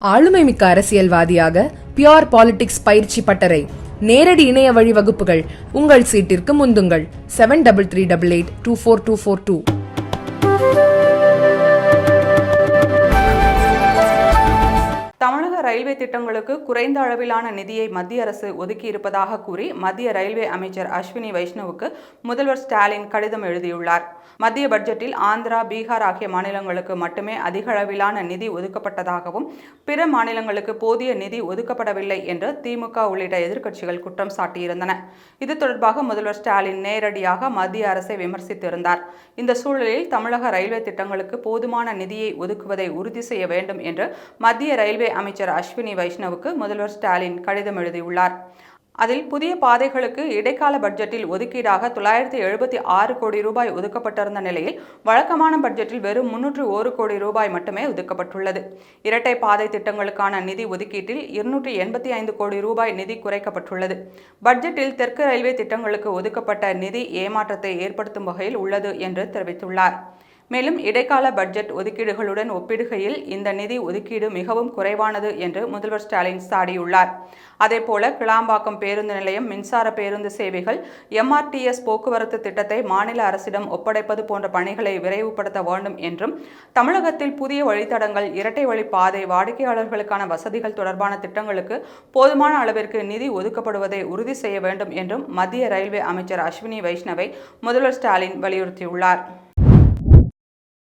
ஆளுமைமிக்க அரசியல்வாதியாக pure politics பயிற்சி பட்டறை நேரடி இணைய வழி வகுப்புகள் உங்கள் சீட்டிற்கு முந்துங்கள் 7338824242. தமிழக ரயில்வே திட்டங்களுக்கு குறைந்த அளவிலான நிதியை மத்திய அரசு ஒதுக்கியிருப்பதாக கூறி மத்திய ரயில்வே அமைச்சர் அஸ்வினி வைஷ்ணவுக்கு முதல்வர் ஸ்டாலின் கடிதம் எழுதியுள்ளார். மத்திய பட்ஜெட்டில் ஆந்திரா, பீகார் ஆகிய மாநிலங்களுக்கு மட்டுமே அதிக அளவிலான நிதி ஒதுக்கப்பட்டதாகவும் பிற மாநிலங்களுக்கு போதிய நிதி ஒதுக்கப்படவில்லை என்று திமுக உள்ளிட்ட எதிர்க்கட்சிகள் குற்றம் சாட்டியிருந்தன. இது தொடர்பாக முதல்வர் ஸ்டாலின் நேரடியாக மத்திய அரசை விமர்சித்திருந்தார். இந்த சூழலில் தமிழக ரயில்வே திட்டங்களுக்கு போதுமான நிதியை ஒதுக்குவதை உறுதி செய்ய வேண்டும் என்று மத்திய ரயில்வே அமைச்சர் அஸ்வினி வைஷ்ணவுக்கு முதல்வர் ஸ்டாலின் கடிதம் எழுதியுள்ளார். அதில் புதிய பாதைகளுக்கு இடைக்கால பட்ஜெட்டில் ஒதுக்கீடாக 976 கோடி ரூபாய் ஒதுக்கப்பட்டிருந்த நிலையில் வழக்கமான பட்ஜெட்டில் வெறும் 301 கோடி ரூபாய் மட்டுமே ஒதுக்கப்பட்டுள்ளது. இரட்டை பாதை திட்டங்களுக்கான நிதி ஒதுக்கீட்டில் 285 கோடி ரூபாய் நிதி குறைக்கப்பட்டுள்ளது. பட்ஜெட்டில் தெற்கு ரயில்வே திட்டங்களுக்கு ஒதுக்கப்பட்ட நிதி ஏமாற்றத்தை ஏற்படுத்தும் வகையில் உள்ளது என்று தெரிவித்துள்ளார். மேலும் இடைக்கால பட்ஜெட் ஒதுக்கீடுகளுடன் ஒப்பிடுகையில் இந்த நிதி ஒதுக்கீடு மிகவும் குறைவானது என்று முதல்வர் ஸ்டாலின் சாடியுள்ளார். அதேபோல கிளாம்பாக்கம் பேருந்து நிலையம், மின்சார பேருந்து சேவைகள், MRTS போக்குவரத்து திட்டத்தை மாநில அரசிடம் ஒப்படைப்பது போன்ற பணிகளை விரைவுபடுத்த வேண்டும் என்றும், தமிழகத்தில் புதிய வழித்தடங்கள், இரட்டை வழி பாதை, வாடிக்கையாளர்களுக்கான வசதிகள் தொடர்பான திட்டங்களுக்கு போதுமான அளவிற்கு நிதி ஒதுக்கப்படுவதை உறுதி செய்ய வேண்டும் என்றும் மத்திய ரயில்வே அமைச்சர் அஸ்வினி வைஷ்ணவை முதல்வர் ஸ்டாலின் வலியுறுத்தியுள்ளார்.